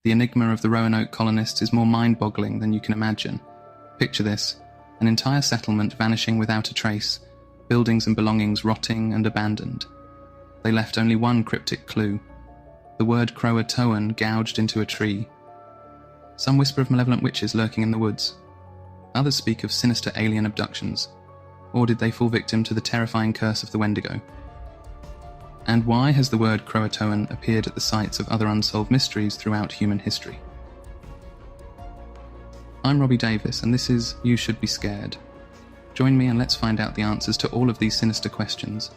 The enigma of the Roanoke colonists is more mind-boggling than you can imagine. Picture this: an entire settlement vanishing without a trace, buildings and belongings rotting and abandoned. They left only one cryptic clue: the word Croatoan gouged into a tree. Some whisper of malevolent witches lurking in the woods. Others speak of sinister alien abductions. Or did they fall victim to the terrifying curse of the Wendigo? And why has the word Croatoan appeared at the sites of other unsolved mysteries throughout human history? I'm Robbie Davis, and this is You Should Be Scared. Join me and let's find out the answers to all of these sinister questions.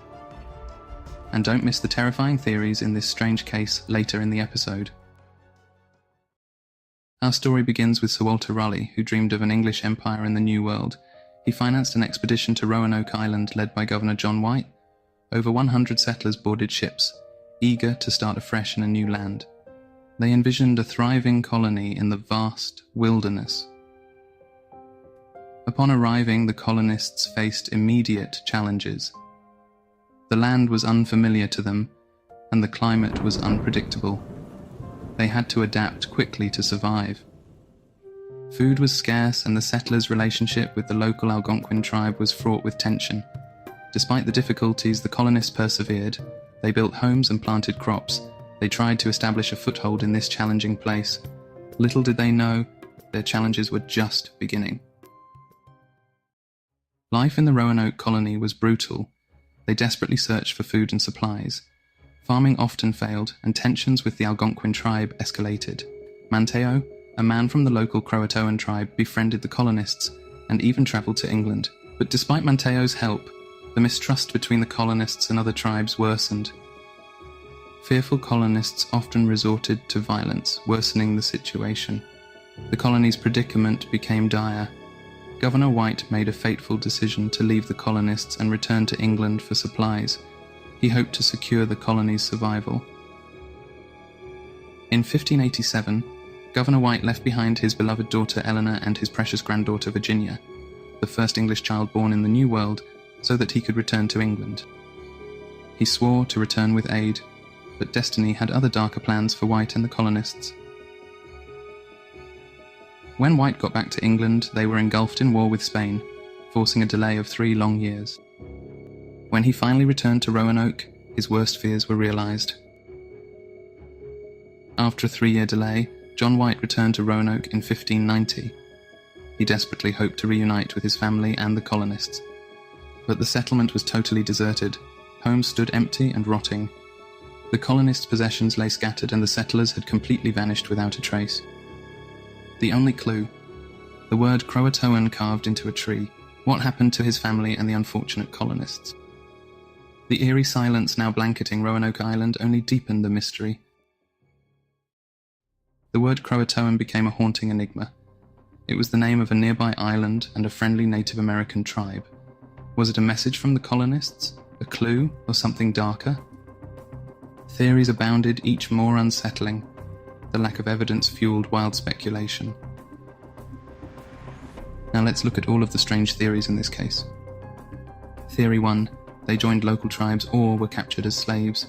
And don't miss the terrifying theories in this strange case later in the episode. Our story begins with Sir Walter Raleigh, who dreamed of an English empire in the New World. He financed an expedition to Roanoke Island led by Governor John White. Over 100 settlers boarded ships, eager to start afresh in a new land. They envisioned a thriving colony in the vast wilderness. Upon arriving, the colonists faced immediate challenges. The land was unfamiliar to them, and the climate was unpredictable. They had to adapt quickly to survive. Food was scarce, and the settlers' relationship with the local Algonquin tribe was fraught with tension. Despite the difficulties, the colonists persevered. They built homes and planted crops. They tried to establish a foothold in this challenging place. Little did they know, their challenges were just beginning. Life in the Roanoke colony was brutal. They desperately searched for food and supplies. Farming often failed, and tensions with the Algonquin tribe escalated. Manteo, a man from the local Croatoan tribe, befriended the colonists and even travelled to England. But despite Manteo's help, the mistrust between the colonists and other tribes worsened. Fearful colonists often resorted to violence, worsening the situation. The colony's predicament became dire. Governor White made a fateful decision to leave the colonists and return to England for supplies. He hoped to secure the colony's survival. In 1587, Governor White left behind his beloved daughter Eleanor and his precious granddaughter Virginia, the first English child born in the New World, so that he could return to England. He swore to return with aid, but destiny had other darker plans for White and the colonists. When White got back to England, they were engulfed in war with Spain, forcing a delay of 3 long years. When he finally returned to Roanoke, his worst fears were realised. After a 3-year delay, John White returned to Roanoke in 1590. He desperately hoped to reunite with his family and the colonists. But the settlement was totally deserted. Homes stood empty and rotting. The colonists' possessions lay scattered, and the settlers had completely vanished without a trace. The only clue: the word Croatoan carved into a tree. What happened to his family and the unfortunate colonists? The eerie silence now blanketing Roanoke Island only deepened the mystery. The word Croatoan became a haunting enigma. It was the name of a nearby island and a friendly Native American tribe. Was it a message from the colonists, a clue, or something darker? Theories abounded, each more unsettling. The lack of evidence fueled wild speculation. Now let's look at all of the strange theories in this case. Theory 1. They joined local tribes or were captured as slaves.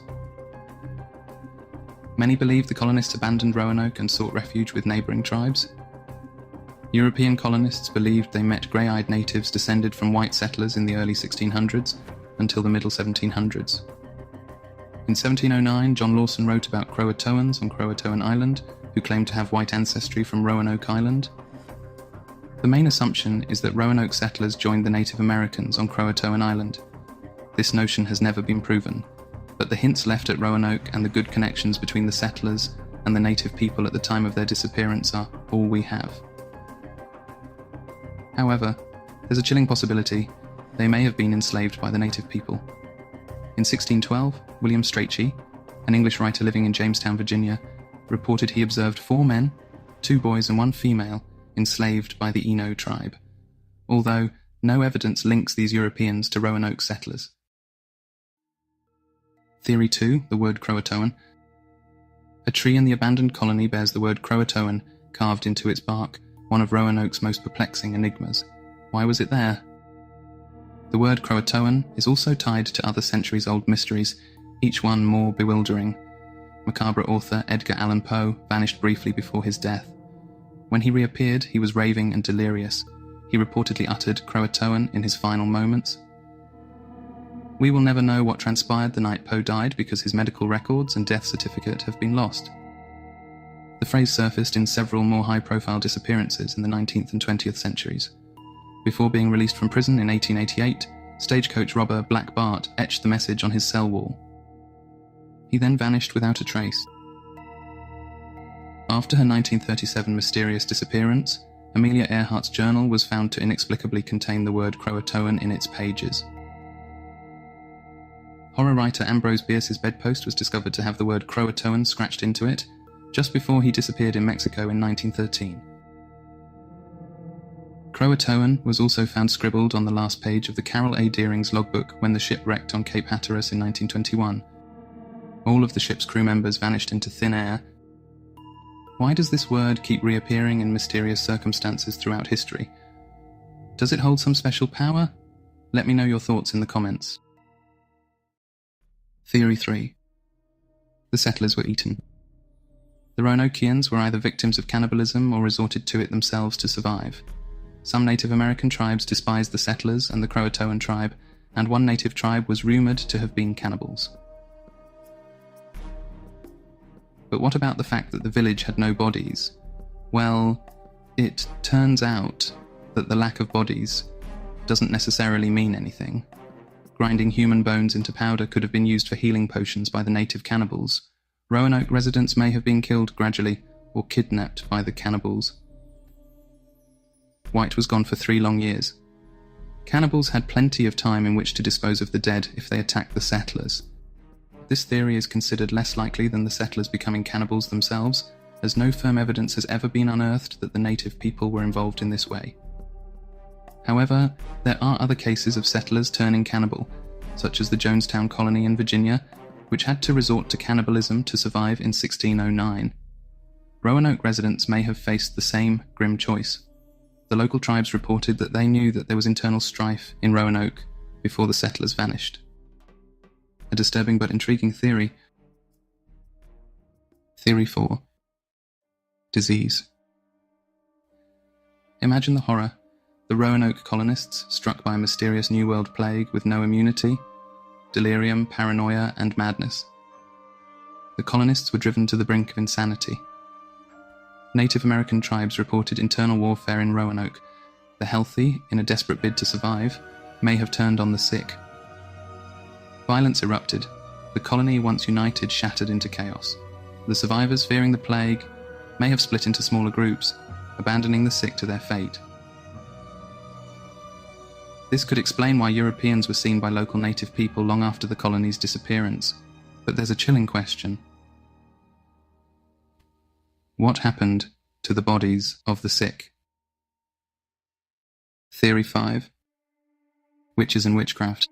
Many believe the colonists abandoned Roanoke and sought refuge with neighbouring tribes. European colonists believed they met grey-eyed natives descended from white settlers in the early 1600s until the middle 1700s. In 1709, John Lawson wrote about Croatoans on Croatoan Island, who claimed to have white ancestry from Roanoke Island. The main assumption is that Roanoke settlers joined the Native Americans on Croatoan Island. This notion has never been proven, but the hints left at Roanoke and the good connections between the settlers and the native people at the time of their disappearance are all we have. However, there's a chilling possibility they may have been enslaved by the native people. In 1612, William Strachey, an English writer living in Jamestown, Virginia, reported he observed 4 men, 2 boys and 1 female enslaved by the Eno tribe, although no evidence links these Europeans to Roanoke settlers. Theory 2, the word Croatoan. A tree in the abandoned colony bears the word Croatoan carved into its bark, one of Roanoke's most perplexing enigmas. Why was it there? The word Croatoan is also tied to other centuries-old mysteries, each one more bewildering. Macabre author Edgar Allan Poe vanished briefly before his death. When he reappeared, he was raving and delirious. He reportedly uttered Croatoan in his final moments. We will never know what transpired the night Poe died because his medical records and death certificate have been lost. The phrase surfaced in several more high-profile disappearances in the 19th and 20th centuries. Before being released from prison in 1888, stagecoach robber Black Bart etched the message on his cell wall. He then vanished without a trace. After her 1937 mysterious disappearance, Amelia Earhart's journal was found to inexplicably contain the word Croatoan in its pages. Horror writer Ambrose Bierce's bedpost was discovered to have the word Croatoan scratched into it, just before he disappeared in Mexico in 1913. Croatoan was also found scribbled on the last page of the Carroll A. Deering's logbook when the ship wrecked on Cape Hatteras in 1921. All of the ship's crew members vanished into thin air. Why does this word keep reappearing in mysterious circumstances throughout history? Does it hold some special power? Let me know your thoughts in the comments. Theory 3. The settlers were eaten. The Roanokeans were either victims of cannibalism or resorted to it themselves to survive. Some Native American tribes despised the settlers and the Croatoan tribe, and one native tribe was rumoured to have been cannibals. But what about the fact that the village had no bodies? Well, it turns out that the lack of bodies doesn't necessarily mean anything. Grinding human bones into powder could have been used for healing potions by the native cannibals. Roanoke residents may have been killed gradually or kidnapped by the cannibals. White was gone for 3 long years. Cannibals had plenty of time in which to dispose of the dead if they attacked the settlers. This theory is considered less likely than the settlers becoming cannibals themselves, as no firm evidence has ever been unearthed that the native people were involved in this way. However, there are other cases of settlers turning cannibal, such as the Jonestown colony in Virginia, which had to resort to cannibalism to survive in 1609. Roanoke residents may have faced the same grim choice. The local tribes reported that they knew that there was internal strife in Roanoke before the settlers vanished. A disturbing but intriguing theory. Theory 4. Disease. Imagine the horror. The Roanoke colonists, struck by a mysterious New World plague with no immunity, delirium, paranoia, and madness. The colonists were driven to the brink of insanity. Native American tribes reported internal warfare in Roanoke. The healthy, in a desperate bid to survive, may have turned on the sick. Violence erupted. The colony, once united, shattered into chaos. The survivors, fearing the plague, may have split into smaller groups, abandoning the sick to their fate. This could explain why Europeans were seen by local native people long after the colony's disappearance. But there's a chilling question. What happened to the bodies of the sick? Theory 5. Witches and witchcraft.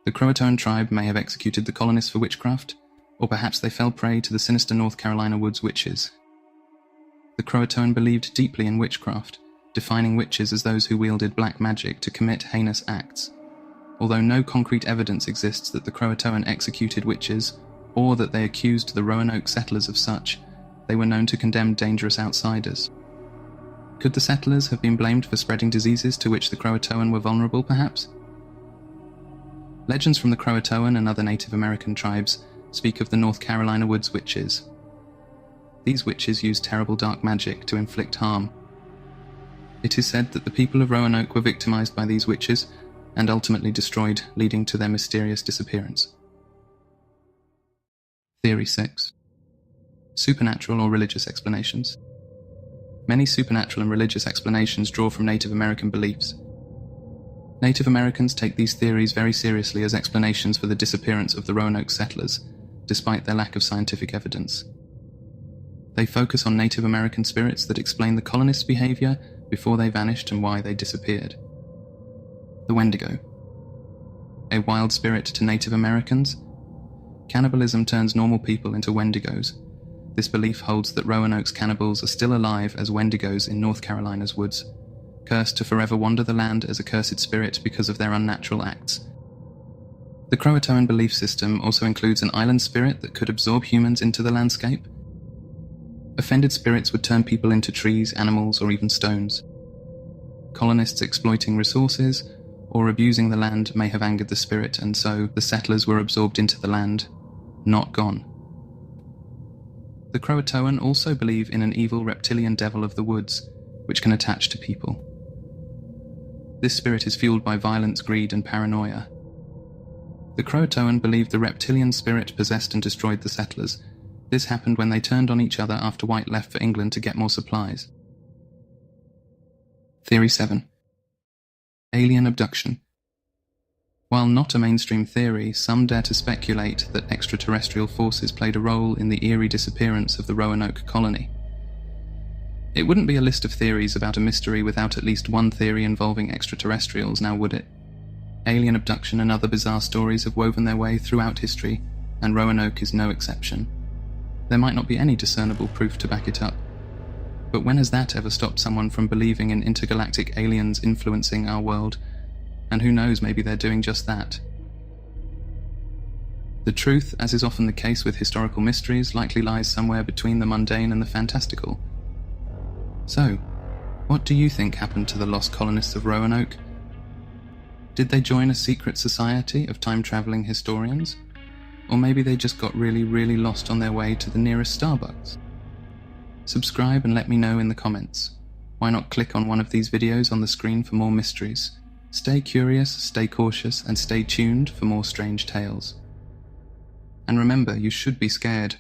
The Croatoan tribe may have executed the colonists for witchcraft, or perhaps they fell prey to the sinister North Carolina woods witches. The Croatoan believed deeply in witchcraft, defining witches as those who wielded black magic to commit heinous acts. Although no concrete evidence exists that the Croatoan executed witches, or that they accused the Roanoke settlers of such, they were known to condemn dangerous outsiders. Could the settlers have been blamed for spreading diseases to which the Croatoan were vulnerable, perhaps? Legends from the Croatoan and other Native American tribes speak of the North Carolina woods witches. These witches used terrible dark magic to inflict harm. It is said that the people of Roanoke were victimized by these witches and ultimately destroyed, leading to their mysterious disappearance. Theory 6. Supernatural or religious explanations. Many supernatural and religious explanations draw from Native American beliefs. Native Americans take these theories very seriously as explanations for the disappearance of the Roanoke settlers, despite their lack of scientific evidence. They focus on Native American spirits that explain the colonists' behavior before they vanished and why they disappeared. The Wendigo. A wild spirit to Native Americans? Cannibalism turns normal people into Wendigos. This belief holds that Roanoke's cannibals are still alive as Wendigos in North Carolina's woods, cursed to forever wander the land as a cursed spirit because of their unnatural acts. The Croatoan belief system also includes an island spirit that could absorb humans into the landscape. Offended spirits would turn people into trees, animals, or even stones. Colonists exploiting resources or abusing the land may have angered the spirit, and so the settlers were absorbed into the land, not gone. The Croatoan also believe in an evil reptilian devil of the woods, which can attach to people. This spirit is fueled by violence, greed, and paranoia. The Croatoan believed the reptilian spirit possessed and destroyed the settlers. This happened when they turned on each other after White left for England to get more supplies. Theory 7. Alien abduction. While not a mainstream theory, some dare to speculate that extraterrestrial forces played a role in the eerie disappearance of the Roanoke colony. It wouldn't be a list of theories about a mystery without at least one theory involving extraterrestrials, now would it? Alien abduction and other bizarre stories have woven their way throughout history, and Roanoke is no exception. There might not be any discernible proof to back it up, but when has that ever stopped someone from believing in intergalactic aliens influencing our world? And who knows, maybe they're doing just that. The truth, as is often the case with historical mysteries, likely lies somewhere between the mundane and the fantastical. So, what do you think happened to the lost colonists of Roanoke? Did they join a secret society of time-travelling historians? Or maybe they just got really lost on their way to the nearest Starbucks? Subscribe and let me know in the comments. Why not click on one of these videos on the screen for more mysteries? Stay curious, stay cautious, and stay tuned for more strange tales. And remember, you should be scared.